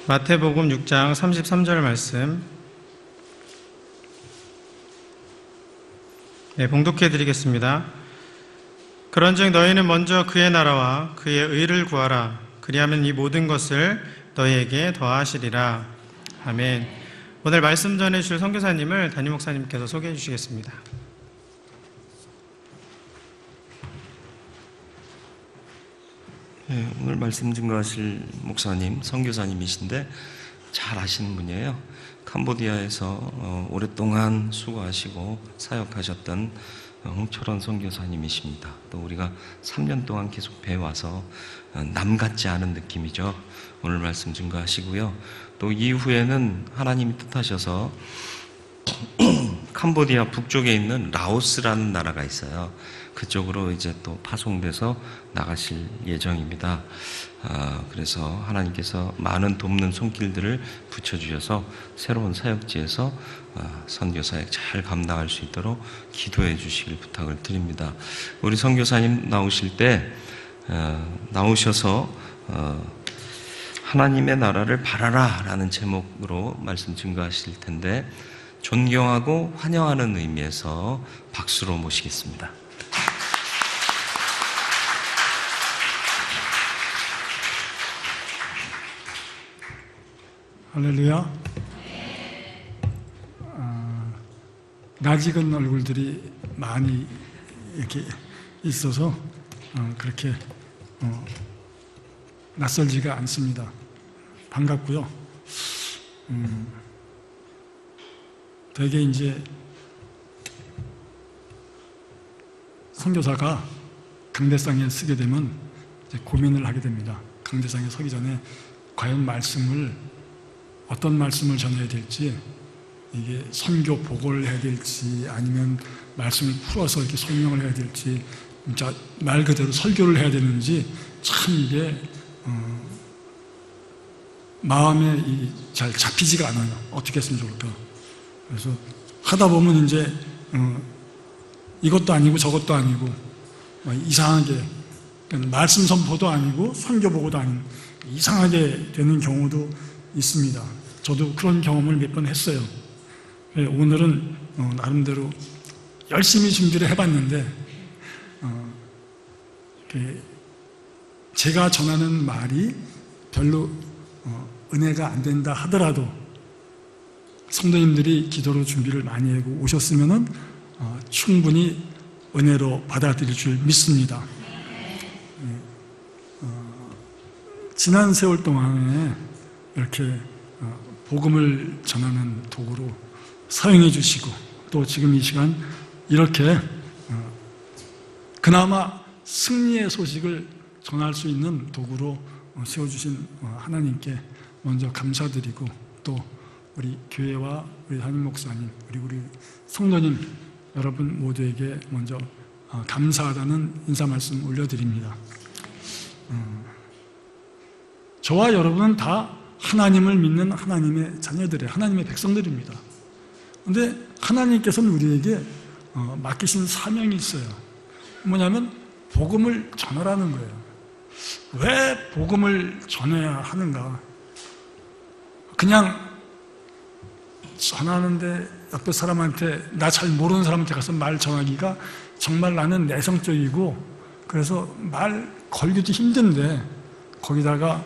마태복음 6장 33절 말씀 봉독해 드리겠습니다. 그런즉 너희는 먼저 그의 나라와 그의 의를 구하라. 그리하면 이 모든 것을 너희에게 더하시리라. 아멘. 오늘 말씀 전해 주실 선교사님을 담임 목사님께서 소개해 주시겠습니다. 네, 오늘 말씀 증거하실 목사님, 선교사님이신데 잘 아시는 분이에요. 캄보디아에서 오랫동안 수고하시고 사역하셨던 홍철원 선교사님이십니다. 또 우리가 3년 동안 계속 배워와서 남 같지 않은 느낌이죠. 오늘 말씀 증거하시고요. 또 이후에는 하나님이 뜻하셔서 캄보디아 북쪽에 있는 라오스라는 나라가 있어요. 그쪽으로 이제 또 파송돼서 나가실 예정입니다. 그래서 하나님께서 많은 돕는 손길들을 붙여주셔서 새로운 사역지에서 선교사역 잘 감당할 수 있도록 기도해 주시길 부탁을 드립니다. 우리 선교사님 나오실 때 나오셔서 하나님의 나라를 바라라 라는 제목으로 말씀 증거하실 텐데 존경하고 환영하는 의미에서 박수로 모시겠습니다. 할렐루야. 낯익은 얼굴들이 많이 이렇게 있어서 그렇게 낯설지가 않습니다. 반갑고요. 되게 이제 선교사가 강대상에 서게 되면 이제 고민을 하게 됩니다. 강대상에 서기 전에 과연 어떤 말씀을 전해야 될지, 이게 선교 보고를 해야 될지 아니면 말씀을 풀어서 이렇게 설명을 해야 될지, 진짜 말 그대로 설교를 해야 되는지 참 이게 마음에 잘 잡히지가 않아요. 어떻게 했으면 좋을까. 그래서 하다 보면 이제 이것도 아니고 저것도 아니고 이상하게 말씀 선포도 아니고 선교 보고도 아닌 이상하게 되는 경우도 있습니다. 저도 그런 경험을 몇 번 했어요. 오늘은 나름대로 열심히 준비를 해봤는데 제가 전하는 말이 별로 은혜가 안 된다 하더라도 성도님들이 기도로 준비를 많이 하고 오셨으면 충분히 은혜로 받아들일 줄 믿습니다. 지난 세월 동안에 이렇게 복음을 전하는 도구로 사용해 주시고 또 지금 이 시간 이렇게 그나마 승리의 소식을 전할 수 있는 도구로 세워주신 하나님께 먼저 감사드리고 또 우리 교회와 우리 담임 목사님, 우리 성도님 여러분 모두에게 먼저 감사하다는 인사 말씀 올려드립니다. 저와 여러분은 다 하나님을 믿는 하나님의 자녀들이에요. 하나님의 백성들입니다. 그런데 하나님께서는 우리에게 맡기신 사명이 있어요. 뭐냐면 복음을 전하라는 거예요. 왜 복음을 전해야 하는가? 그냥 전하는데 옆에 사람한테, 나 잘 모르는 사람한테 가서 말 전하기가 정말 나는 내성적이고 그래서 말 걸기도 힘든데 거기다가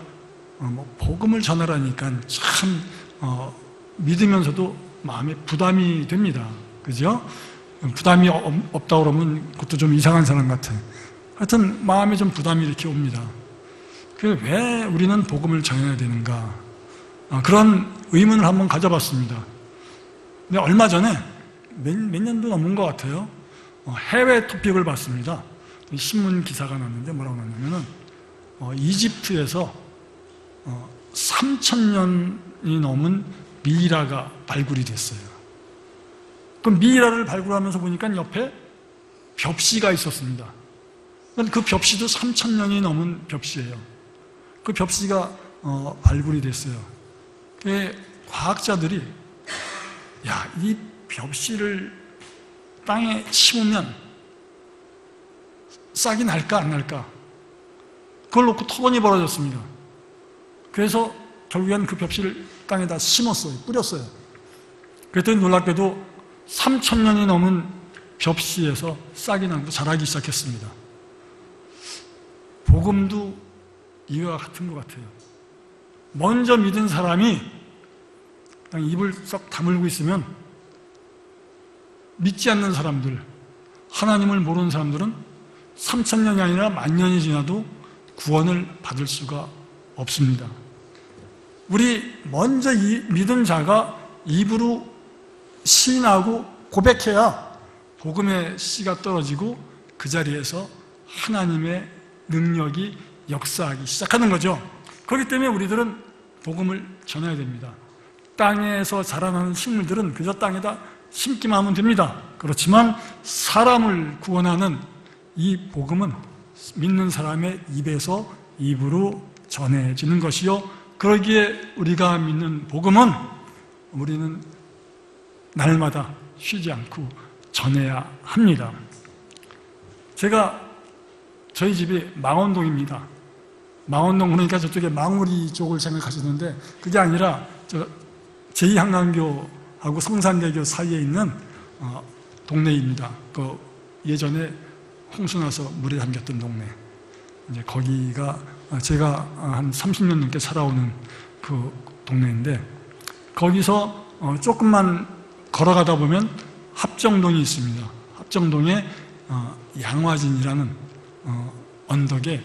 복음을 전하라니까 참 믿으면서도 마음에 부담이 됩니다. 그죠? 부담이 없다 그러면 그것도 좀 이상한 사람 같아. 하여튼 마음에 좀 부담이 이렇게 옵니다. 왜 우리는 복음을 전해야 되는가? 그런 의문을 한번 가져봤습니다. 근데 얼마 전에 몇 년도 넘은 것 같아요. 해외 토픽을 봤습니다. 신문 기사가 났는데 뭐라고 났냐면은 이집트에서 3,000년이 넘은 미이라가 발굴이 됐어요. 그 미이라를 발굴하면서 보니까 옆에 벽시가 있었습니다. 그 벽시도 3,000년이 넘은 벽시예요. 그 벽시가 발굴이 됐어요. 과학자들이 이 벽시를 땅에 심으면 싹이 날까 안 날까? 그걸 놓고 토론이 벌어졌습니다. 그래서 결국엔 그 벽시를 땅에다 심었어요. 뿌렸어요. 그랬더니 놀랍게도 3,000년이 넘은 벽시에서 싹이 나고 자라기 시작했습니다. 복음도 이와 같은 것 같아요. 먼저 믿은 사람이 그냥 입을 썩 다물고 있으면 믿지 않는 사람들, 하나님을 모르는 사람들은 3,000년이 아니라 10,000년이 지나도 구원을 받을 수가 없습니다. 우리 먼저 믿은 자가 입으로 시인하고 고백해야 복음의 씨가 떨어지고 그 자리에서 하나님의 능력이 역사하기 시작하는 거죠. 그렇기 때문에 우리들은 복음을 전해야 됩니다. 땅에서 자라나는 식물들은 그저 땅에다 심기만 하면 됩니다. 그렇지만 사람을 구원하는 이 복음은 믿는 사람의 입에서 입으로 전해지는 것이요, 그러기에 우리가 믿는 복음은 우리는 날마다 쉬지 않고 전해야 합니다. 제가 저희 집이 망원동입니다. 망원동 그러니까 저쪽에 망우리 쪽을 생각하시는데 그게 아니라 저 제2한강교하고 성산대교 사이에 있는 동네입니다. 그 예전에 홍수 나서 물에 잠겼던 동네. 이제 거기가 제가 한 30년 넘게 살아오는 그 동네인데, 거기서 조금만 걸어가다 보면 합정동이 있습니다. 합정동에 양화진이라는 언덕에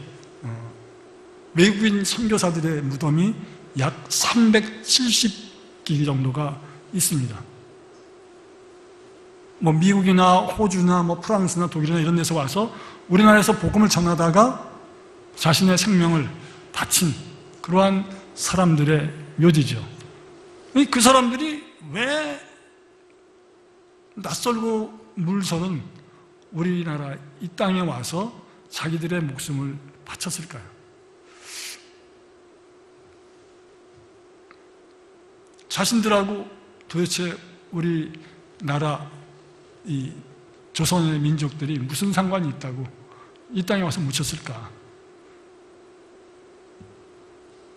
외국인 선교사들의 무덤이 약 370기 정도가 있습니다. 뭐 미국이나 호주나 뭐 프랑스나 독일이나 이런 데서 와서 우리나라에서 복음을 전하다가 자신의 생명을 바친 그러한 사람들의 묘지죠. 그 사람들이 왜 낯설고 물서는 우리나라 이 땅에 와서 자기들의 목숨을 바쳤을까요? 자신들하고 도대체 우리나라 이 조선의 민족들이 무슨 상관이 있다고 이 땅에 와서 묻혔을까?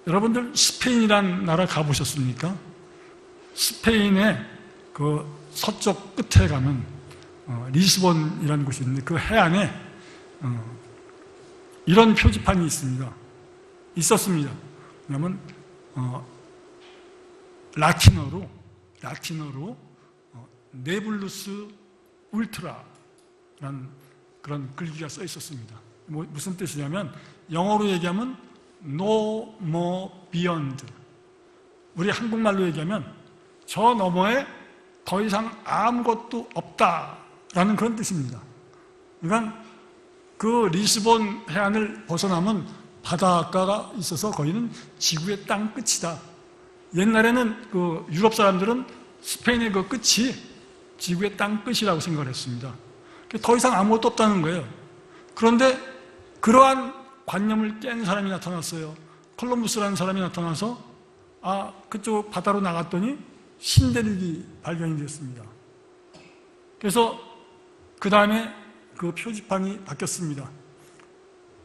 여러분들 스페인이란 나라 가보셨습니까? 스페인의 그 서쪽 끝에 가면 리스본이라는 곳이 있는데 그 해안에 이런 표지판이 있었습니다. 왜냐하면 라틴어로 네블루스 울트라라는 그런 글귀가 써 있었습니다. 무슨 뜻이냐면 영어로 얘기하면 No more beyond. 우리 한국말로 얘기하면 저 너머에 더 이상 아무것도 없다라는 그런 뜻입니다. 그러니까 그 리스본 해안을 벗어나면 바닷가가 있어서 거기는 지구의 땅 끝이다. 옛날에는 그 유럽 사람들은 스페인의 그 끝이 지구의 땅 끝이라고 생각을 했습니다. 더 이상 아무것도 없다는 거예요. 그런데 그러한 관념을 깬 사람이 나타났어요. 콜럼부스라는 사람이 나타나서 그쪽 바다로 나갔더니 신대륙이 발견이 됐습니다. 그래서 그 다음에 그 표지판이 바뀌었습니다.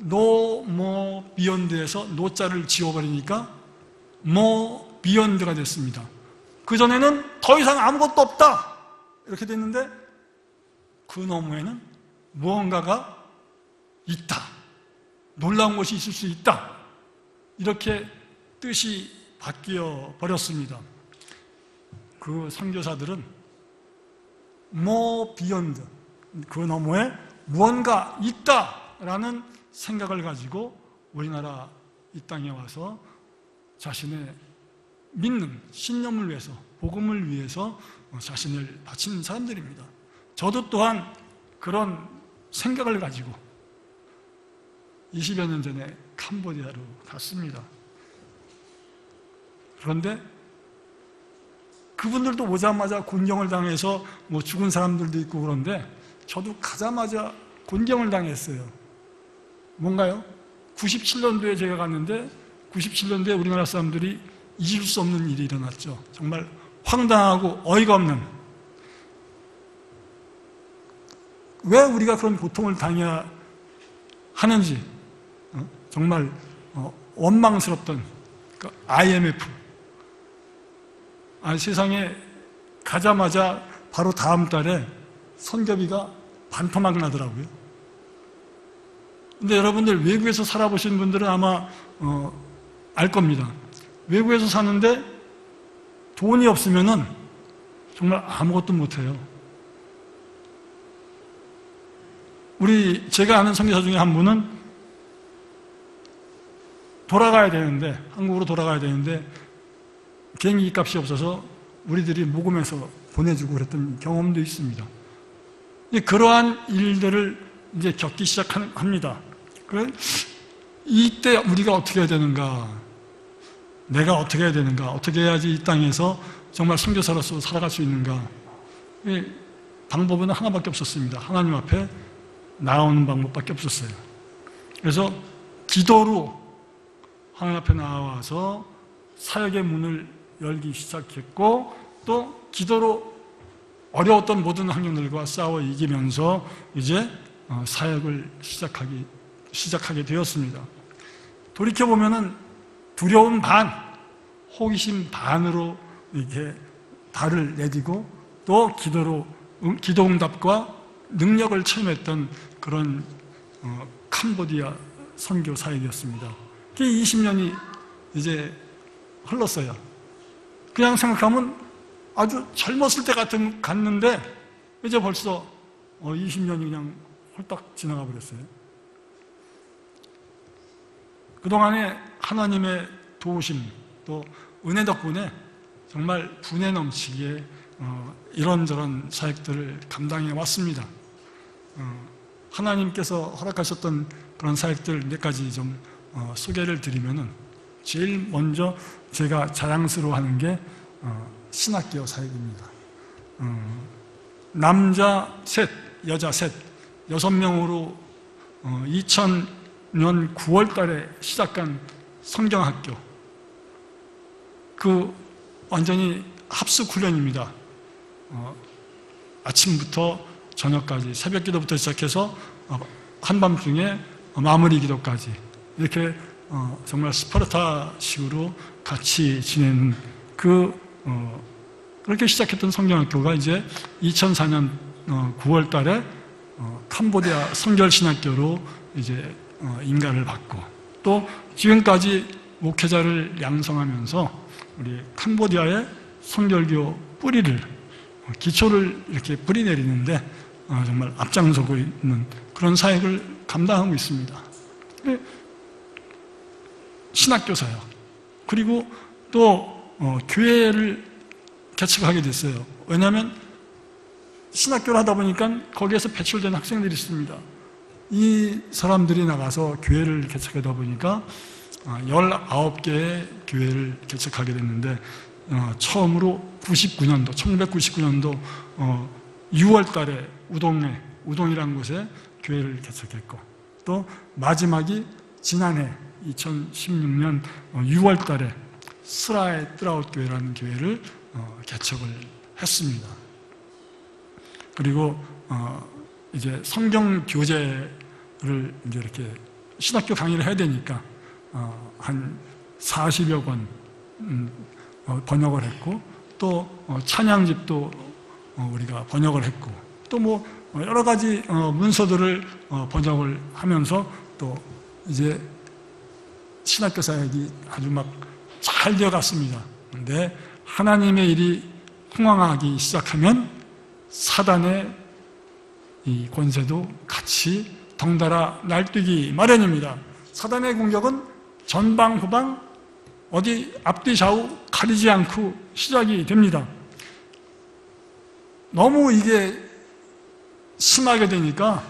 No more beyond에서 노자를 지워버리니까 more beyond가 됐습니다. 그전에는 더 이상 아무것도 없다 이렇게 됐는데 그 너머에는 무언가가 있다, 놀라운 것이 있을 수 있다, 이렇게 뜻이 바뀌어 버렸습니다. 그 선교사들은 more beyond, 그 너머에 무언가 있다라는 생각을 가지고 우리나라 이 땅에 와서 자신의 믿는 신념을 위해서, 복음을 위해서 자신을 바친 사람들입니다. 저도 또한 그런 생각을 가지고 20여 년 전에 캄보디아로 갔습니다. 그런데 그분들도 오자마자 곤경을 당해서 뭐 죽은 사람들도 있고 그런데 저도 가자마자 곤경을 당했어요. 뭔가요? 97년도에 제가 갔는데 97년도에 우리나라 사람들이 잊을 수 없는 일이 일어났죠. 정말 황당하고 어이가 없는, 왜 우리가 그런 고통을 당해야 하는지 정말 원망스럽던 그 IMF, 세상에 가자마자 바로 다음 달에 선교비가 반토막 나더라고요. 근데 여러분들 외국에서 살아보신 분들은 아마 알 겁니다. 외국에서 사는데 돈이 없으면은 정말 아무것도 못해요. 제가 아는 선교사 중에 한 분은 돌아가야 되는데, 한국으로 돌아가야 되는데 비행기 값이 없어서 우리들이 모금해서 보내주고 그랬던 경험도 있습니다. 그러한 일들을 이제 겪기 시작합니다. 이때 우리가 어떻게 해야 되는가? 내가 어떻게 해야 되는가? 어떻게 해야지 이 땅에서 정말 선교사로서 살아갈 수 있는가? 방법은 하나밖에 없었습니다. 하나님 앞에 나오는 방법밖에 없었어요. 그래서 기도로 하나님 앞에 나와서 사역의 문을 열기 시작했고, 또 기도로 어려웠던 모든 환경들과 싸워 이기면서 이제 사역을 시작하게 되었습니다. 돌이켜보면은 두려움 반, 호기심 반으로 이렇게 발을 내디고 또 기도 응답과 능력을 체험했던 그런 캄보디아 선교 사역이었습니다. 20년이 이제 흘렀어요. 그냥 생각하면 아주 젊었을 때 같는데 이제 벌써 20년이 그냥 홀딱 지나가 버렸어요. 그동안에 하나님의 도우심 또 은혜 덕분에 정말 분에 넘치게 이런저런 사역들을 감당해 왔습니다. 하나님께서 허락하셨던 그런 사역들 몇 가지 좀 소개를 드리면은, 제일 먼저 제가 자랑스러워하는 게 신학교 사역입니다. 남자 셋, 여자 셋, 6명으로 2000년 9월 달에 시작한 성경학교, 완전히 합숙 훈련입니다. 아침부터 저녁까지, 새벽 기도부터 시작해서 한밤중에 마무리 기도까지 이렇게 정말 스파르타식으로 같이 지내는 그렇게 시작했던 성경학교가 이제 2004년 9월 달에 캄보디아 선결신학교로 이제 인가를 받고, 또 지금까지 목회자를 양성하면서 우리 캄보디아의 선결교 뿌리를, 기초를 이렇게 뿌리내리는데 정말 앞장서고 있는 그런 사역을 감당하고 있습니다. 신학교 사역, 그리고 또 교회를 개척하게 됐어요. 왜냐하면 신학교를 하다 보니까 거기에서 배출된 학생들이 있습니다. 이 사람들이 나가서 교회를 개척하다 보니까 19개의 교회를 개척하게 됐는데, 처음으로 1999년도 6월 달에 우동이라는 곳에 교회를 개척했고, 또 마지막이 지난해 2016년 6월 달에 스라의 트라웃 교회라는 교회를 개척을 했습니다. 그리고 이제 성경 교재를 이제 이렇게 신학교 강의를 해야 되니까 한 40여 권 번역을 했고, 또 찬양집도 우리가 번역을 했고, 또 뭐 여러 가지 문서들을 번역을 하면서 또 이제 신학교 사역이 아주 막 잘 되어 갔습니다. 그런데 하나님의 일이 흥황하기 시작하면 사단의 이 권세도 같이 덩달아 날뛰기 마련입니다. 사단의 공격은 전방 후방 어디 앞뒤 좌우 가리지 않고 시작이 됩니다. 너무 이게 심하게 되니까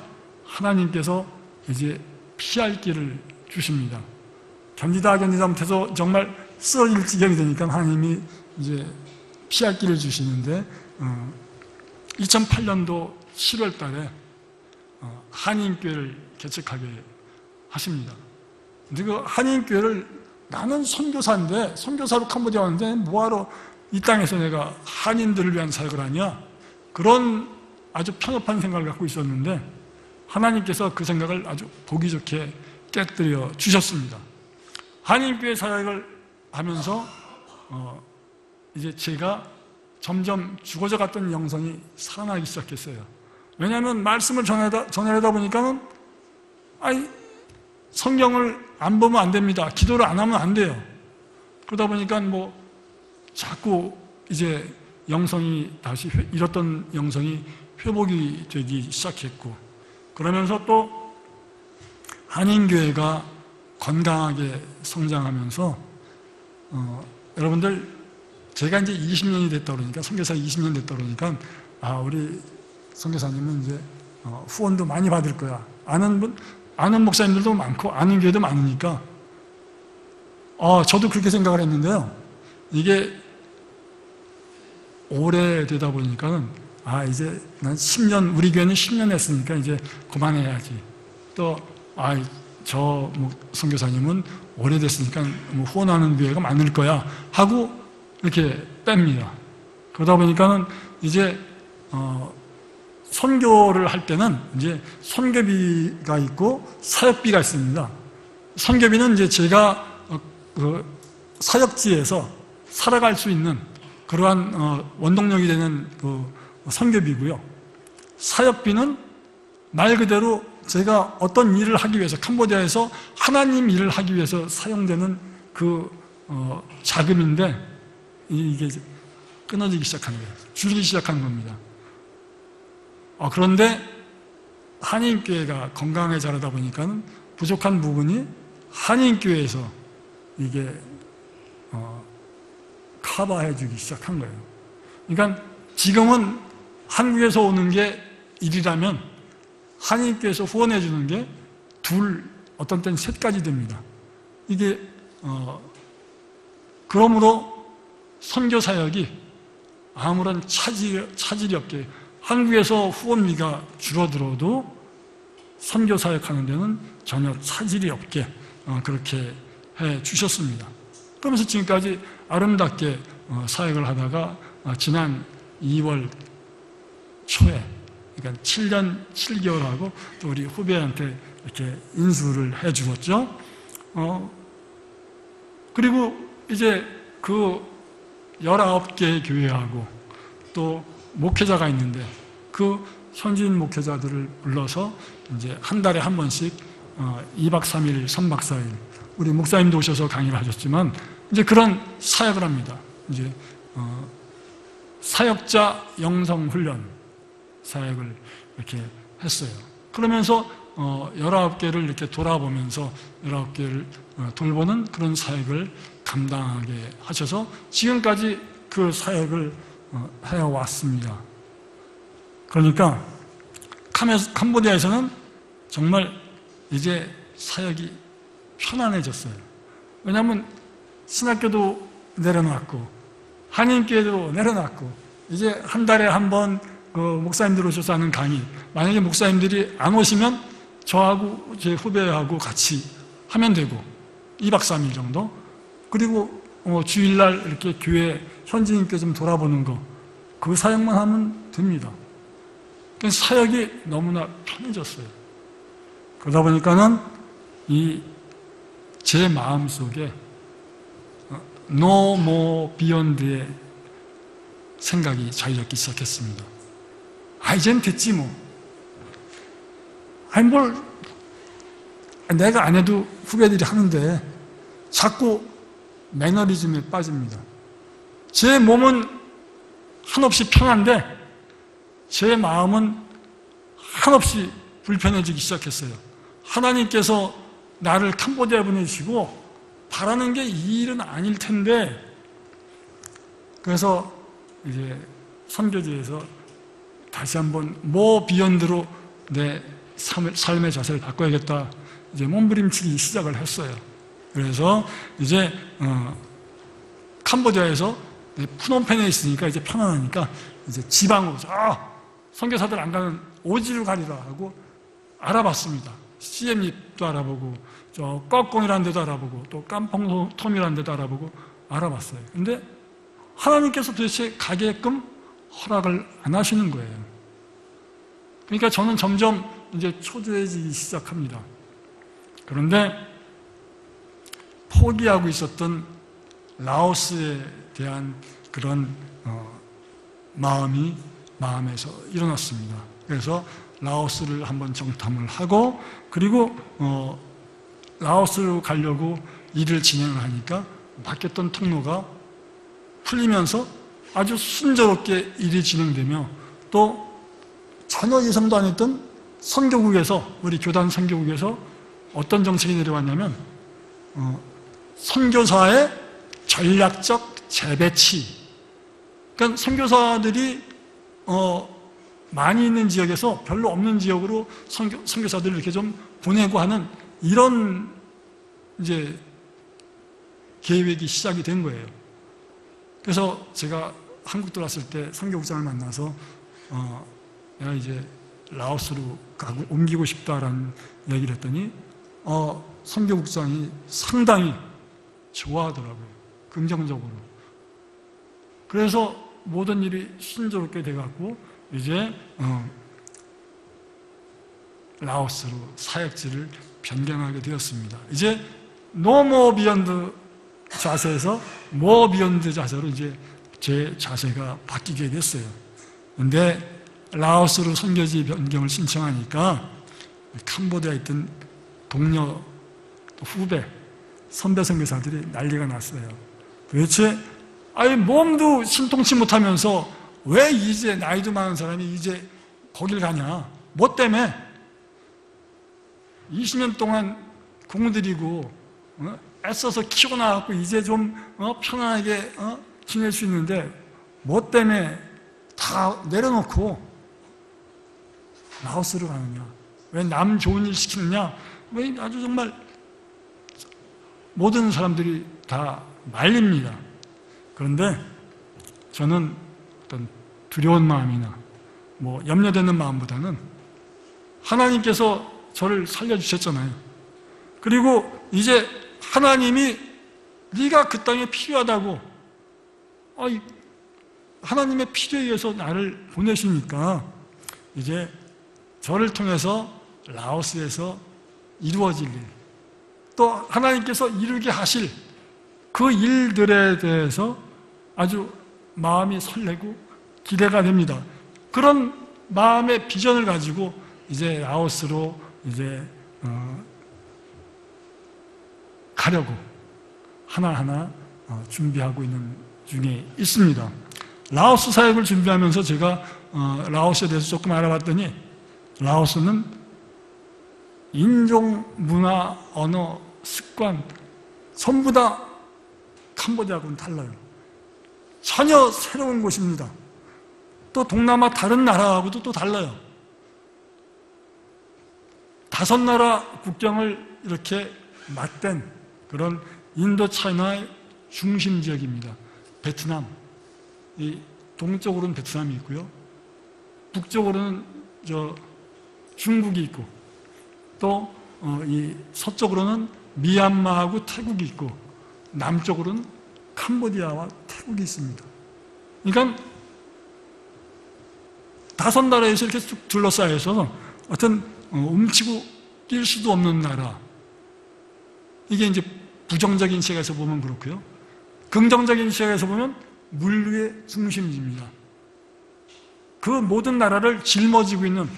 하나님께서 이제 피할 길을 주십니다. 견디다 못해서 정말 쓰러질 지경이 되니까 하나님이 이제 피할 길을 주시는데, 2008년도 7월 달에 한인교회를 개척하게 하십니다. 근데 그 한인교회를, 나는 선교사인데, 선교사로 캄보디아 왔는데 뭐하러 이 땅에서 내가 한인들을 위한 사역을 하냐, 그런 아주 편협한 생각을 갖고 있었는데 하나님께서 그 생각을 아주 보기 좋게 깨뜨려 주셨습니다. 한인교회 사역을 하면서 이제 제가 점점 죽어져 갔던 영성이 살아나기 시작했어요. 왜냐하면 말씀을 전하려다 보니까는 성경을 안 보면 안 됩니다. 기도를 안 하면 안 돼요. 그러다 보니까 뭐 자꾸 이제 영성이 다시 잃었던 영성이 회복이 되기 시작했고, 그러면서 또 한인교회가 건강하게 성장하면서 여러분들 제가 이제 20년이 됐다 그러니까, 선교사 20년 됐다 그러니까 우리 선교사님은 이제 후원도 많이 받을 거야. 아는 목사님들도 많고 아는 교회도 많으니까 저도 그렇게 생각을 했는데요. 이게 오래되다 보니까는 이제 난 10년, 우리 교회는 10년 했으니까 이제 그만해야지. 또 저 선교사님은 오래됐으니까 뭐 후원하는 교회가 많을 거야 하고 이렇게 뺍니다. 그러다 보니까는 이제 선교를 할 때는 이제 선교비가 있고 사역비가 있습니다. 선교비는 이제 제가 그 사역지에서 살아갈 수 있는 그러한 원동력이 되는 그 선교비고요. 사역비는 말 그대로 제가 어떤 일을 하기 위해서, 캄보디아에서 하나님 일을 하기 위해서 사용되는 그 자금인데, 이게 끊어지기 시작한 거예요. 줄기 시작한 겁니다. 그런데 한인교회가 건강하게 자라다 보니까는 부족한 부분이 한인교회에서 이게 커버해 주기 시작한 거예요. 그러니까 지금은 한국에서 오는 게 1이라면 한인교회에서 후원해 주는 게 2, 어떤 때는 3까지 됩니다. 이게 그러므로 선교사역이 아무런 차질이 없게, 한국에서 후원비가 줄어들어도 선교사역하는 데는 전혀 차질이 없게 그렇게 해 주셨습니다. 그러면서 지금까지 아름답게 사역을 하다가 지난 2월 초에, 그러니까 7년 7개월하고 또 우리 후배한테 이렇게 인수를 해 주었죠. 그리고 이제 그 19개의 교회하고 또 목회자가 있는데, 그 현지인 목회자들을 불러서 이제 한 달에 한 번씩 2박 3일, 3박 4일, 우리 목사님도 오셔서 강의를 하셨지만 이제 그런 사역을 합니다. 이제 사역자 영성 훈련 사역을 이렇게 했어요. 그러면서 19개를 이렇게 돌아보면서 19개를 돌보는 그런 사역을 감당하게 하셔서 지금까지 그 사역을 해왔습니다. 그러니까 캄보디아에서는 정말 이제 사역이 편안해졌어요. 왜냐하면 신학교도 내려놨고 한인교회도 내려놨고, 이제 한 달에 한 번 그 목사님들 오셔서 하는 강의, 만약에 목사님들이 안 오시면 저하고 제 후배하고 같이 하면 되고 2박 3일 정도, 그리고 주일날 이렇게 교회 현지인께 좀 돌아보는 거, 그 사역만 하면 됩니다. 그래서 사역이 너무나 편해졌어요. 그러다 보니까는 제 마음속에 No More Beyond의 생각이 자유롭기 시작했습니다. 이젠 됐지 뭐. 내가 안 해도 후배들이 하는데 자꾸 매너리즘에 빠집니다. 제 몸은 한없이 편한데 제 마음은 한없이 불편해지기 시작했어요. 하나님께서 나를 캄보디아에 보내주시고 바라는 게 이 일은 아닐 텐데, 그래서 이제 선교지에서 다시 한번 비욘드로 내 삶의 자세를 바꿔야겠다, 이제 몸부림치기 시작을 했어요. 그래서 이제 캄보디아에서 푸놈펜에 있으니까 이제 편안하니까 이제 지방으로 선교사들 안 가는 오지로 가리라 하고 알아봤습니다. 시엠립도 알아보고 저 꺼공이라는 데도 알아보고 또 깜펑톰이라는 데도 알아보고 알아봤어요. 근데 하나님께서 도대체 가게끔 허락을 안 하시는 거예요. 그러니까 저는 점점 이제 초조해지기 시작합니다. 그런데 포기하고 있었던 라오스에 대한 그런 마음에서 일어났습니다. 그래서 라오스를 한번 정탐을 하고, 그리고 라오스로 가려고 일을 진행을 하니까 막혔던 통로가 풀리면서 아주 순조롭게 일이 진행되며, 또 전혀 예상도 안 했던 선교국에서, 우리 교단 선교국에서 어떤 정책이 내려왔냐면 선교사의 전략적 재배치. 그러니까 선교사들이 많이 있는 지역에서 별로 없는 지역으로 선교사들을 이렇게 좀 보내고 하는 이런 이제 계획이 시작이 된 거예요. 그래서 제가 한국 들어왔을 때 선교국장을 만나서 내가 이제 라오스로 옮기고 싶다라는 얘기를 했더니 선교국장이 상당히 좋아하더라고요. 긍정적으로. 그래서 모든 일이 순조롭게 돼갖고 이제 라오스로 사역지를 변경하게 되었습니다. 이제 No more beyond 자세에서 more beyond 자세로 이제 제 자세가 바뀌게 됐어요. 근데 라오스로 선교지 변경을 신청하니까 캄보디아에 있던 동료, 후배, 선배 선교사들이 난리가 났어요. 도대체 몸도 신통치 못하면서 왜 이제 나이도 많은 사람이 이제 거길 가냐? 뭐 때문에? 20년 동안 공들이고 애써서 키워 나왔고 이제 좀 편안하게 지낼 수 있는데 뭐 때문에 다 내려놓고 라오스로 가느냐? 왜 남 좋은 일 시키느냐? 왜 아주 정말 모든 사람들이 다 말립니다. 그런데 저는 어떤 두려운 마음이나 뭐 염려되는 마음보다는 하나님께서 저를 살려주셨잖아요. 그리고 이제 하나님이 네가 그 땅에 필요하다고 하나님의 필요에 의해서 나를 보내시니까 이제 저를 통해서 라오스에서 이루어질 일, 또 하나님께서 이루게 하실 그 일들에 대해서 아주 마음이 설레고 기대가 됩니다. 그런 마음의 비전을 가지고 이제 라오스로 이제 가려고 하나하나 준비하고 있는 중에 있습니다. 라오스 사역을 준비하면서 제가 라오스에 대해서 조금 알아봤더니 라오스는 인종, 문화, 언어, 습관 전부 다 캄보디아하고는 달라요. 전혀 새로운 곳입니다. 또 동남아 다른 나라하고도 또 달라요. 5나라 국경을 이렇게 맞댄 그런 인도 차이나의 중심 지역입니다. 베트남, 이 동쪽으로는 베트남이 있고요, 북쪽으로는 중국이 있고, 또 이 서쪽으로는 미얀마하고 태국이 있고, 남쪽으로는 캄보디아와 태국이 있습니다. 그러니까 5나라에서 이렇게 쭉 둘러싸여서 어떤 움츠고 뛸 수도 없는 나라. 이게 이제 부정적인 시각에서 보면 그렇고요. 긍정적인 시각에서 보면 물류의 중심지입니다. 그 모든 나라를 짊어지고 있는,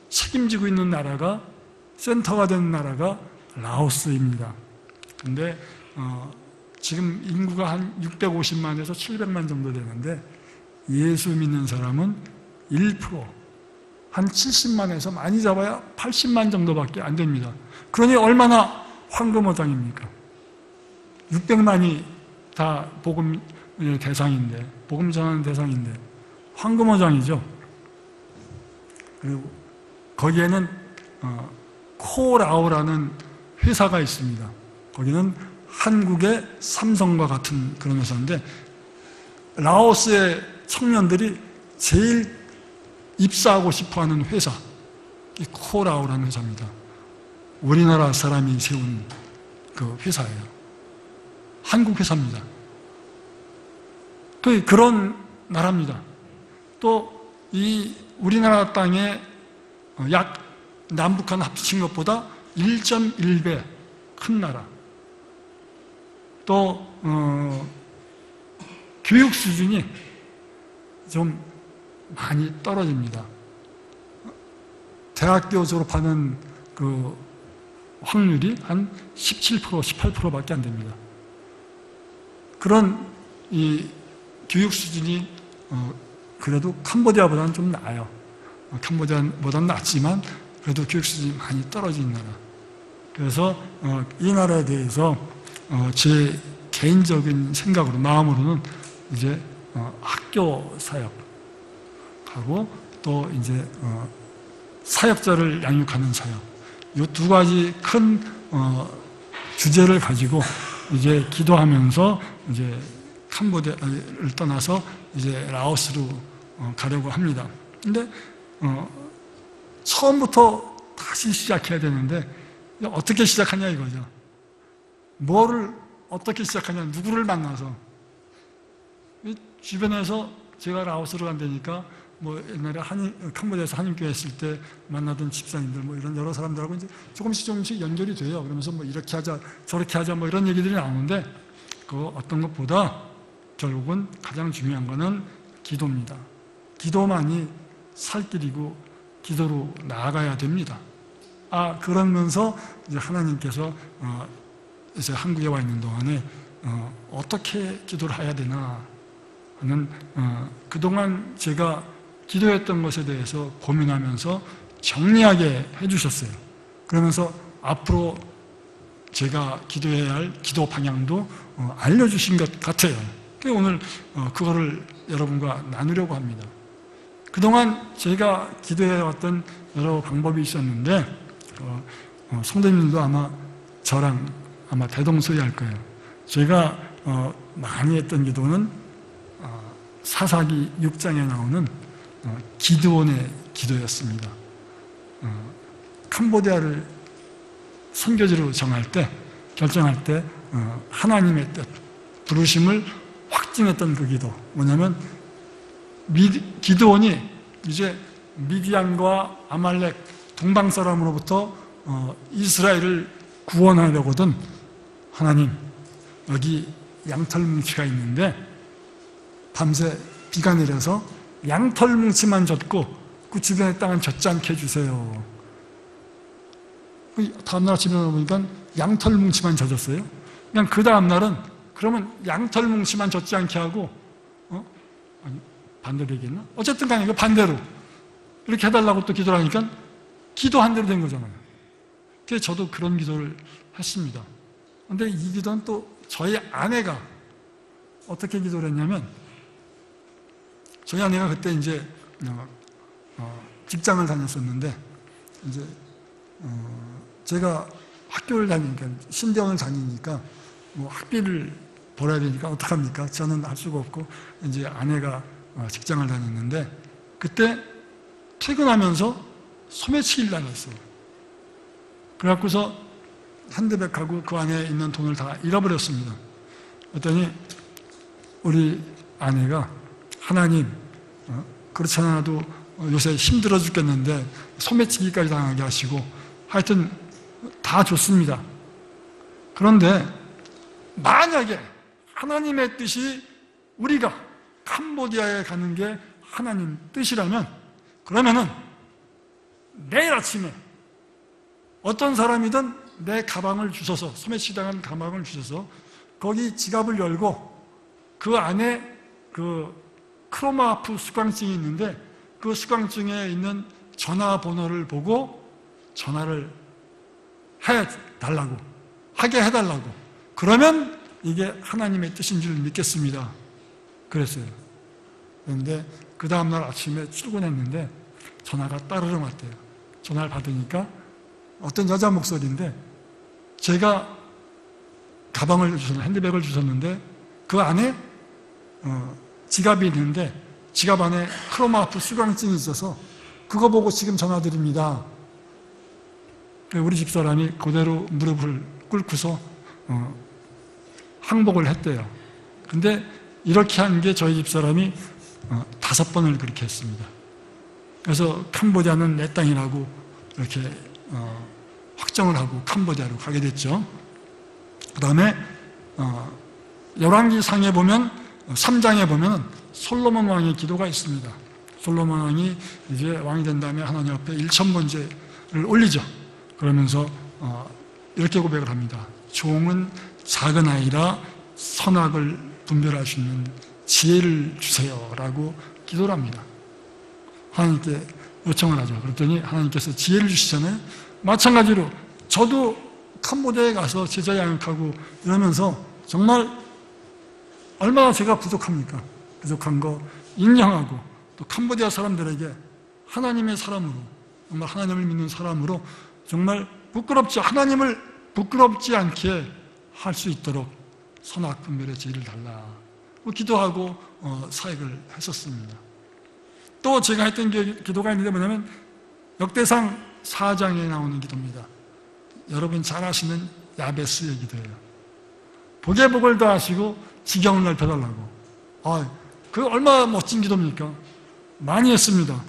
책임지고 있는 나라가, 센터가 되는 나라가 라오스입니다. 근데 지금 인구가 한 650만에서 700만 정도 되는데 예수 믿는 사람은 1%, 한 70만에서 많이 잡아야 80만 정도밖에 안 됩니다. 그러니 얼마나 황금어장입니까? 600만이 다 복음 대상인데, 복음 전하는 대상인데 황금어장이죠. 그리고 거기에는 코라오라는 회사가 있습니다. 거기는 한국의 삼성과 같은 그런 회사인데 라오스의 청년들이 제일 입사하고 싶어하는 회사, 이 코라오라는 회사입니다. 우리나라 사람이 세운 그 회사예요. 한국 회사입니다. 또 그런 나라입니다. 또 이 우리나라 땅에 약 남북한 합친 것보다 1.1배 큰 나라. 또 교육 수준이 좀 많이 떨어집니다. 대학교 졸업하는 그 확률이 한 17%, 18%밖에 안 됩니다. 그런 이 교육 수준이 그래도 캄보디아보다는 좀 나아요. 캄보디아보다는 낫지만 그래도 교육 수준이 많이 떨어진 나라. 그래서 이 나라에 대해서 제 개인적인 생각으로, 마음으로는 이제 학교 사역하고 또 이제 사역자를 양육하는 사역, 이 두 가지 큰 주제를 가지고 이제 기도하면서 이제 캄보디아를 떠나서 이제 라오스로 가려고 합니다. 근데 처음부터 다시 시작해야 되는데 어떻게 시작하냐 이거죠. 뭐를 어떻게 시작하냐, 누구를 만나서. 주변에서 제가 라오스로 간다니까 뭐 옛날에 캄보디아에서 한인교회 했을 때 만나던 집사님들 뭐 이런 여러 사람들하고 이제 조금씩 연결이 돼요. 그러면서 뭐 이렇게 하자 저렇게 하자 뭐 이런 얘기들이 나오는데 그 어떤 것보다 결국은 가장 중요한 거는 기도입니다. 기도만이 살 길이고 기도로 나아가야 됩니다. 그러면서 이제 하나님께서 이제 한국에 와 있는 동안에 어떻게 기도를 해야 되나 하는 그동안 제가 기도했던 것에 대해서 고민하면서 정리하게 해주셨어요. 그러면서 앞으로 제가 기도해야 할 기도 방향도 알려주신 것 같아요. 그래서 오늘 그거를 여러분과 나누려고 합니다. 그동안 제가 기도해왔던 여러 방법이 있었는데 성도님도 아마 저랑 아마 대동소이할 거예요. 제가 많이 했던 기도는 사사기 6장에 나오는 기드온의 기도였습니다. 캄보디아를 선교지로 결정할 때 하나님의 뜻, 부르심을 확증했던 그 기도, 뭐냐면 기드온이 이제 미디안과 아말렉 동방 사람으로부터 이스라엘을 구원하려거든, 하나님 여기 양털뭉치가 있는데 밤새 비가 내려서 양털뭉치만 젖고 그 주변의 땅은 젖지 않게 해주세요. 다음날 아침에 일어나보니까 양털뭉치만 젖었어요. 그냥 그 다음날은 그러면 양털뭉치만 젖지 않게 하고 아니 반대로 얘기했나? 어쨌든 간에 이거 반대로 이렇게 해달라고 또 기도를 하니까 기도한 대로 된 거잖아요. 그래서 저도 그런 기도를 했습니다. 근데 이 기도는 또 저희 아내가 어떻게 기도를 했냐면, 저희 아내가 그때 이제 직장을 다녔었는데 이제 제가 학교를 다니니까 신대원을 다니니까 뭐 학비를 벌어야 되니까 어떡합니까? 저는 할 수가 없고 이제 아내가 직장을 다녔는데 그때 퇴근하면서 소매치기를 당했어요. 그래갖고서 현대백하고 그 안에 있는 돈을 다 잃어버렸습니다. 그랬더니 우리 아내가 하나님 그렇지 않아도 요새 힘들어 죽겠는데 소매치기까지 당하게 하시고 하여튼 다 좋습니다. 그런데 만약에 하나님의 뜻이 우리가 캄보디아에 가는 게 하나님 뜻이라면 그러면은 내일 아침에 어떤 사람이든 내 가방을 주셔서, 소매치기당한 가방을 주셔서 거기 지갑을 열고 그 안에 그 크로마프 수강증이 있는데 그 수강증에 있는 전화번호를 보고 전화를 하게 해달라고. 그러면 이게 하나님의 뜻인 줄 믿겠습니다. 그랬어요. 그런데 그 다음날 아침에 출근했는데 전화가 따르릉 왔대요. 전화를 받으니까 어떤 여자 목소리인데 제가 가방을 핸드백을 주셨는데 그 안에 지갑이 있는데 지갑 안에 크로마프 수강증이 있어서 그거 보고 지금 전화드립니다. 우리 집사람이 그대로 무릎을 꿇고서 항복을 했대요. 근데 이렇게 한 게 저희 집사람이 5번을 그렇게 했습니다. 그래서 캄보디아는 내 땅이라고 이렇게 확정을 하고 캄보디아로 가게 됐죠. 그 다음에 열왕기상에 보면 3장에 보면 솔로몬 왕의 기도가 있습니다. 솔로몬 왕이 이제 왕이 된 다음에 하나님 앞에 1000번제를 올리죠. 그러면서 이렇게 고백을 합니다. 종은 작은 아이라 선악을 분별할 수 있는 지혜를 주세요 라고 기도를 합니다. 하나님께 요청을 하죠. 그랬더니 하나님께서 지혜를 주시잖아요. 마찬가지로 저도 캄보디아에 가서 제자 양육하고 이러면서 정말 얼마나 제가 부족합니까? 부족한 거 인정하고 또 캄보디아 사람들에게 하나님의 사람으로, 정말 하나님을 믿는 사람으로 정말 하나님을 부끄럽지 않게 할 수 있도록 선악 분별의 지혜를 달라 기도하고 사역을 했었습니다. 또 제가 했던 기도가 있는데 뭐냐면 역대상 4장에 나오는 기도입니다. 여러분 잘 아시는 야베스의 기도예요. 복에 복을 더하시고 지경을 넓혀달라고. 그 얼마나 멋진 기도입니까? 많이 했습니다.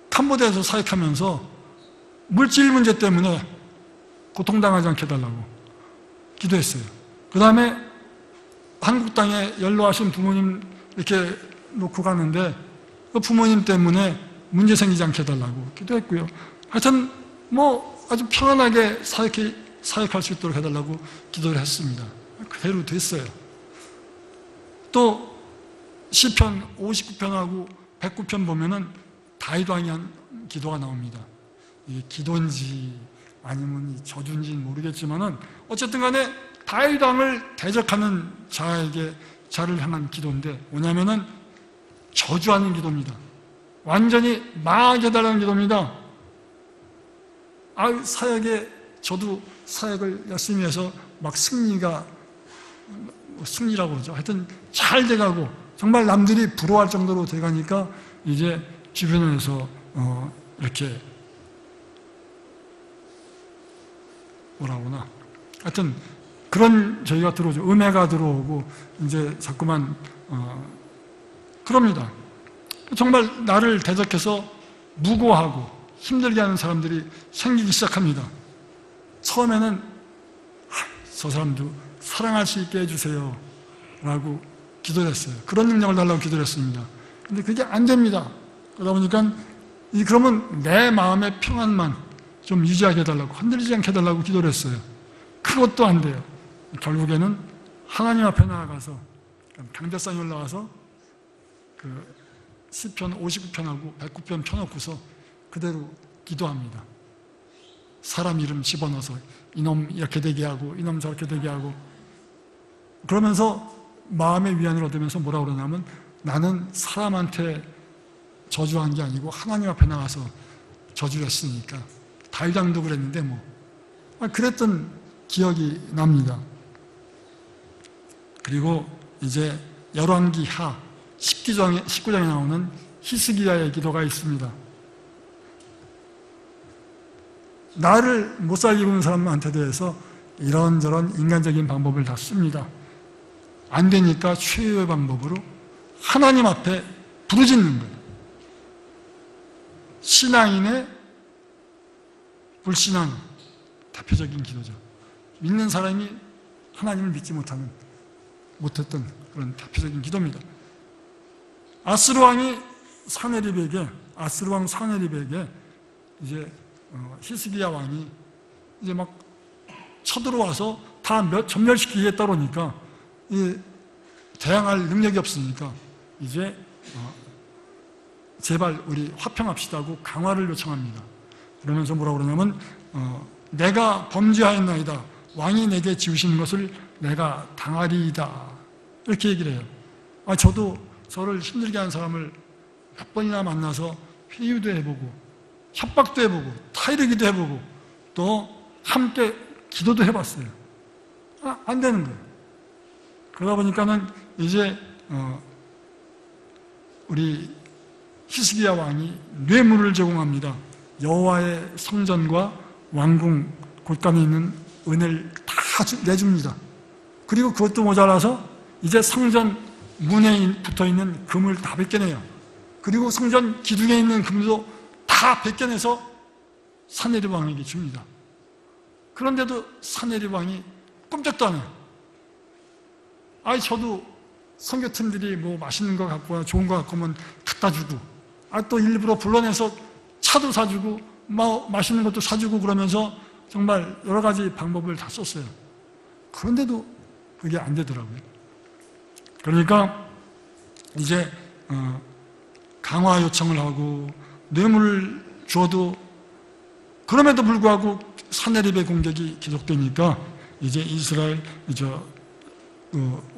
캄보디아에서 사역하면서 물질 문제 때문에 고통당하지 않게 해달라고 기도했어요. 그 다음에 한국 땅에 연로하신 부모님 이렇게 놓고 가는데 그 부모님 때문에 문제 생기지 않게 해달라고 기도했고요. 하여튼 아주 편안하게 사역할 수 있도록 해달라고 기도를 했습니다. 그대로 됐어요. 또 시편 59편하고 109편 보면은 다윗 왕이 한 기도가 나옵니다. 이게 기도인지 아니면 저주인지는 모르겠지만은 어쨌든 간에 다윗 왕을 대적하는 자를 향한 기도인데 뭐냐면은 저주하는 기도입니다. 완전히 망하게 해달라는 기도입니다. 저도 사역을 열심히 해서 막 승리라고 그러죠. 하여튼 잘 돼가고 정말 남들이 부러워할 정도로 돼가니까 이제 주변에서 이렇게 뭐라고나 하여튼 그런 저희가 들어오죠. 음해가 들어오고 이제 자꾸만 그럽니다. 정말 나를 대적해서 무고하고 힘들게 하는 사람들이 생기기 시작합니다. 처음에는 저 사람도 사랑할 수 있게 해주세요 라고 기도를 했어요. 그런 능력을 달라고 기도를 했습니다. 근데 그게 안 됩니다. 그러다 보니까 그러면 내 마음의 평안만 좀 유지하게 해달라고, 흔들리지 않게 해달라고 기도를 했어요. 그것도 안 돼요. 결국에는 하나님 앞에 나아가서 강대상에 올라가서 그 시편 59편하고 109편 펴놓고서 그대로 기도합니다. 사람 이름 집어넣어서 이놈 이렇게 되게 하고 이놈 저렇게 되게 하고 그러면서 마음의 위안을 얻으면서 뭐라고 그러냐면 나는 사람한테 저주한 게 아니고 하나님 앞에 나가서 저주를 했으니까 다윗 왕도 그랬는데 그랬던 기억이 납니다. 그리고 이제 열왕기하 19장에 나오는 히스기야의 기도가 있습니다. 나를 못 살게 구는 사람한테 대해서 이런저런 인간적인 방법을 다 씁니다. 안 되니까 최후의 방법으로 하나님 앞에 부르짖는 거예요. 신앙인의 불신앙 대표적인 기도죠. 믿는 사람이 하나님을 믿지 못했던 그런 대표적인 기도입니다. 아스루 왕 사네립에게 이제 히스기야 왕이 이제 막 쳐들어와서 다 전멸시키겠다 그러니까 대항할 능력이 없으니까 이제 제발 우리 화평합시다고 강화를 요청합니다. 그러면서 뭐라고 그러냐면 내가 범죄하였나이다. 왕이 내게 지우시는 것을 내가 당하리이다. 이렇게 얘기를 해요. 저도 저를 힘들게 하는 사람을 몇 번이나 만나서 회유도 해보고 협박도 해보고 타이르기도 해보고 또 함께 기도도 해봤어요. 안 되는 거예요. 그러다 보니까는 이제 우리 히스기야 왕이 뇌물을 제공합니다. 여호와의 성전과 왕궁 곳간에 있는 은을 다 내줍니다. 그리고 그것도 모자라서 이제 성전 문에 붙어있는 금을 다 벗겨내요. 그리고 성전 기둥에 있는 금도 다 벗겨내서 사네립 왕에게 줍니다. 그런데도 사네립 왕이 꼼짝도 안 해요. 아이, 저도 선교팀들이 뭐 맛있는 거 갖고 와, 좋은 거 갖고 오면 갖다 주고, 또 일부러 불러내서 차도 사주고, 맛있는 것도 사주고 그러면서 정말 여러 가지 방법을 다 썼어요. 그런데도 그게 안 되더라고요. 그러니까 이제 강화 요청을 하고 뇌물을 줘도 그럼에도 불구하고 사내립의 공격이 계속되니까 이제 이스라엘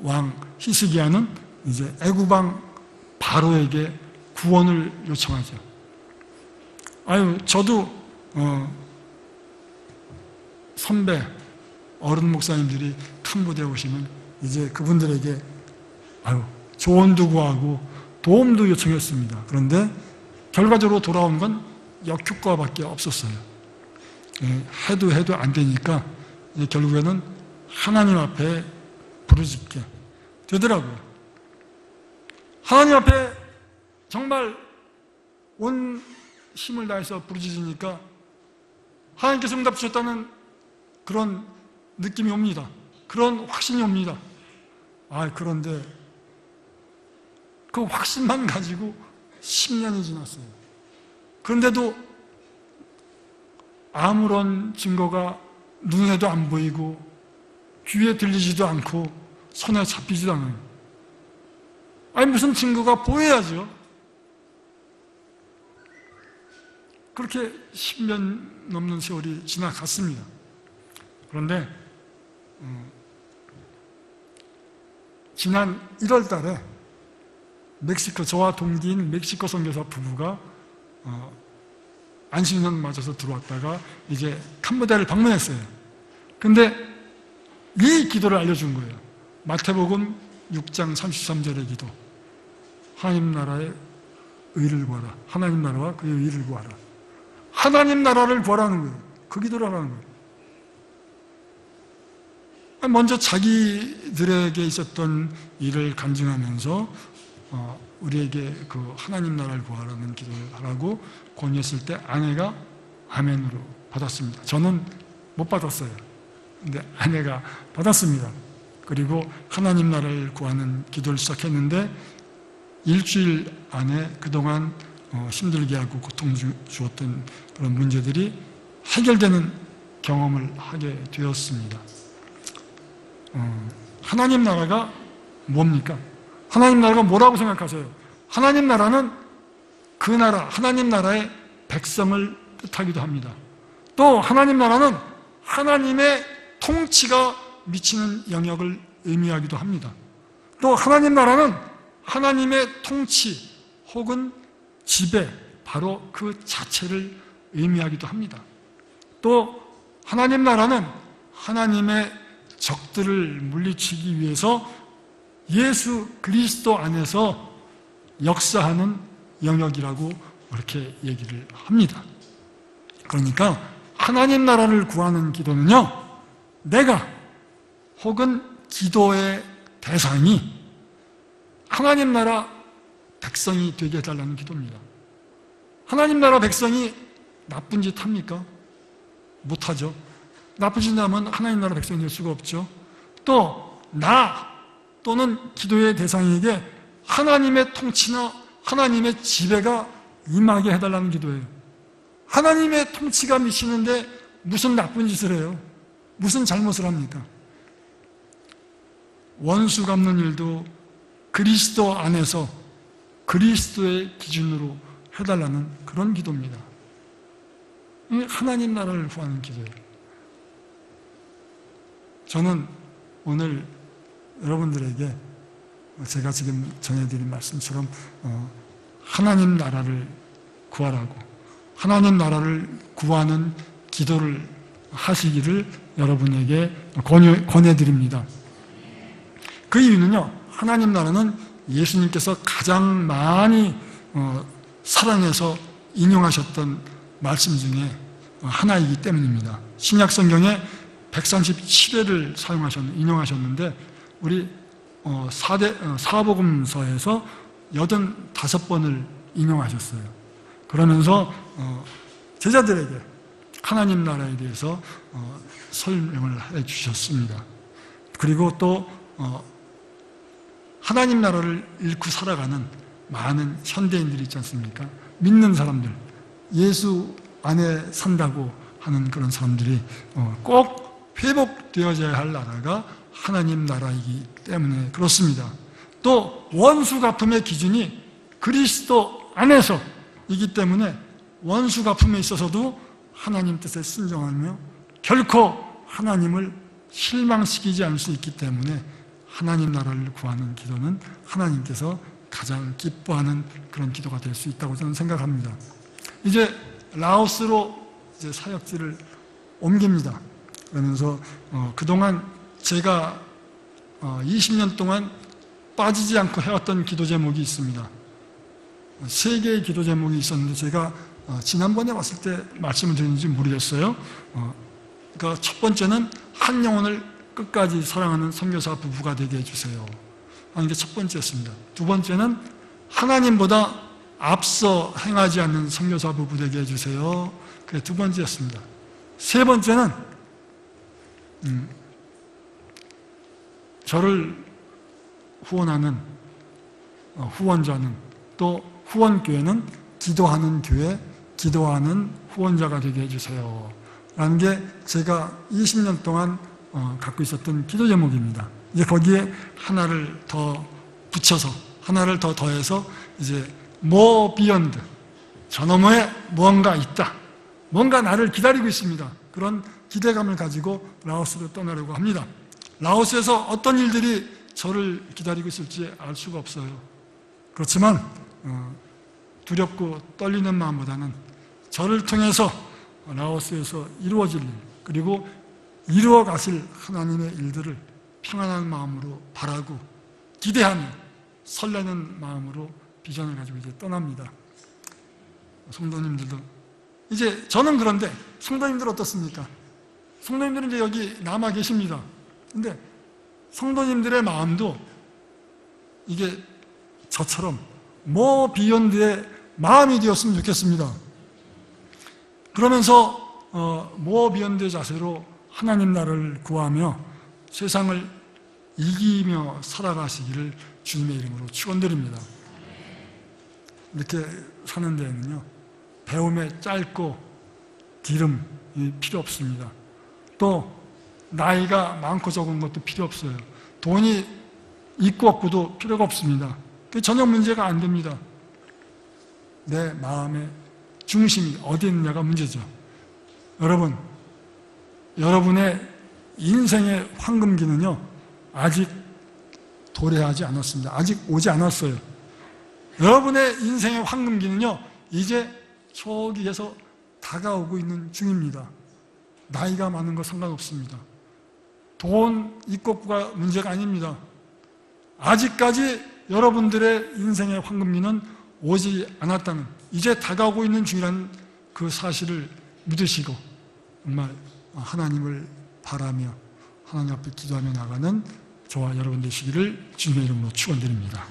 왕 히스기야는 이제 애굽왕 바로에게 구원을 요청하죠. 저도 선배 어른 목사님들이 캄보디아 오시면 이제 그분들에게 조언도 구하고 도움도 요청했습니다. 그런데 결과적으로 돌아온 건 역효과밖에 없었어요. 해도 안 되니까 결국에는 하나님 앞에 부르짖게 되더라고요. 하나님 앞에 정말 온 힘을 다해서 부르짖으니까 하나님께서 응답 주셨다는 그런 느낌이 옵니다. 그런 확신이 옵니다. 그런데 그 확신만 가지고 10년이 지났어요. 그런데도 아무런 증거가 눈에도 안 보이고 귀에 들리지도 않고 손에 잡히지도 않아요. 무슨 증거가 보여야죠. 그렇게 10년 넘는 세월이 지나갔습니다. 그런데 지난 1월 달에 저와 동기인 멕시코 선교사 부부가 안식년 맞아서 들어왔다가 이제 캄보디아를 방문했어요. 근데 이 기도를 알려준 거예요. 마태복음 6장 33절의 기도. 하나님 나라의 의를 구하라. 하나님 나라와 그의 의를 구하라. 하나님 나라를 구하라는 거예요. 그 기도를 하라는 거예요. 먼저 자기들에게 있었던 일을 간증하면서 우리에게 그 하나님 나라를 구하라는 기도를 하라고 권유했을 때 아내가 아멘으로 받았습니다. 저는 못 받았어요. 근데 아내가 받았습니다. 그리고 하나님 나라를 구하는 기도를 시작했는데 일주일 안에 그동안 힘들게 하고 고통 주었던 그런 문제들이 해결되는 경험을 하게 되었습니다. 하나님 나라가 뭡니까? 하나님 나라가 뭐라고 생각하세요? 하나님 나라는 그 나라, 하나님 나라의 백성을 뜻하기도 합니다. 또 하나님 나라는 하나님의 통치가 미치는 영역을 의미하기도 합니다. 또 하나님 나라는 하나님의 통치 혹은 지배, 바로 그 자체를 의미하기도 합니다. 또 하나님 나라는 하나님의 적들을 물리치기 위해서 예수 그리스도 안에서 역사하는 영역이라고 그렇게 얘기를 합니다. 그러니까 하나님 나라를 구하는 기도는요, 내가 혹은 기도의 대상이 하나님 나라 백성이 되게 해달라는 기도입니다. 하나님 나라 백성이 나쁜 짓 합니까? 못하죠. 나쁜 짓 하면 하나님 나라 백성이 될 수가 없죠. 또 나 또는 기도의 대상에게 하나님의 통치나 하나님의 지배가 임하게 해달라는 기도예요. 하나님의 통치가 미치는데 무슨 나쁜 짓을 해요? 무슨 잘못을 합니까? 원수 갚는 일도 그리스도 안에서 그리스도의 기준으로 해달라는 그런 기도입니다. 이 하나님 나라를 구하는 기도예요. 저는 오늘 여러분들에게 제가 지금 전해드린 말씀처럼 하나님 나라를 구하라고, 하나님 나라를 구하는 기도를 하시기를 여러분에게 권해드립니다. 그 이유는요, 하나님 나라는 예수님께서 가장 많이 사랑해서 인용하셨던 말씀 중에 하나이기 때문입니다. 신약 성경에 137회를 인용하셨는데 우리 사복음서에서 85번을 인용하셨어요. 그러면서 제자들에게 하나님 나라에 대해서 설명을 해 주셨습니다. 그리고 또 하나님 나라를 잃고 살아가는 많은 현대인들이 있지 않습니까? 믿는 사람들, 예수 안에 산다고 하는 그런 사람들이 꼭 회복되어져야 할 나라가 하나님 나라이기 때문에 그렇습니다. 또 원수 갚음의 기준이 그리스도 안에서이기 때문에 원수 갚음에 있어서도 하나님 뜻에 순종하며 결코 하나님을 실망시키지 않을 수 있기 때문에 하나님 나라를 구하는 기도는 하나님께서 가장 기뻐하는 그런 기도가 될 수 있다고 저는 생각합니다. 이제 라오스로 이제 사역지를 옮깁니다. 그러면서 그동안 제가 20년 동안 빠지지 않고 해왔던 기도 제목이 있습니다. 3개의 기도 제목이 있었는데 제가 지난번에 왔을 때 말씀을 드렸는지 모르겠어요. 그러니까 첫 번째는 한 영혼을 끝까지 사랑하는 선교사 부부가 되게 해주세요 하는 게 첫 번째였습니다. 두 번째는 하나님보다 앞서 행하지 않는 선교사 부부 되게 해주세요. 그게 두 번째였습니다. 세 번째는 저를 후원하는 후원자는 또 후원교회는 기도하는 교회, 기도하는 후원자가 되게 해주세요 라는 게 제가 20년 동안 갖고 있었던 기도 제목입니다. 이제 거기에 하나를 더 붙여서 하나를 더 더해서 이제 more beyond, 저 너머에 무언가 있다, 뭔가 나를 기다리고 있습니다. 그런 기대감을 가지고 라오스로 떠나려고 합니다. 라오스에서 어떤 일들이 저를 기다리고 있을지 알 수가 없어요. 그렇지만 두렵고 떨리는 마음보다는 저를 통해서 라오스에서 이루어질 일, 그리고 이루어 가실 하나님의 일들을 평안한 마음으로 바라고 기대하며 설레는 마음으로 비전을 가지고 이제 떠납니다. 성도님들도 이제 저는 그런데 성도님들 어떻습니까? 성도님들은 이제 여기 남아 계십니다. 근데 성도님들의 마음도 이게 저처럼 뭐 비욘드의 마음이 되었으면 좋겠습니다. 그러면서 뭐 비욘드의 자세로 하나님 나라를 구하며 세상을 이기며 살아가시기를 주님의 이름으로 축원드립니다. 이렇게 사는 데에는요, 배움에 짧고 기름이 필요 없습니다. 또 나이가 많고 적은 것도 필요 없어요. 돈이 있고 없고도 필요가 없습니다. 그게 전혀 문제가 안 됩니다. 내 마음의 중심이 어디 있느냐가 문제죠. 여러분, 여러분의 인생의 황금기는요, 아직 도래하지 않았습니다. 아직 오지 않았어요. 여러분의 인생의 황금기는요, 이제 저기에서 다가오고 있는 중입니다. 나이가 많은 거 상관없습니다. 돈 있고 없고가 문제가 아닙니다. 아직까지 여러분들의 인생의 황금기는 오지 않았다는, 이제 다가오고 있는 중이라는 그 사실을 믿으시고 정말 하나님을 바라며 하나님 앞에 기도하며 나가는 저와 여러분 되시기를 주님의 이름으로 축원드립니다.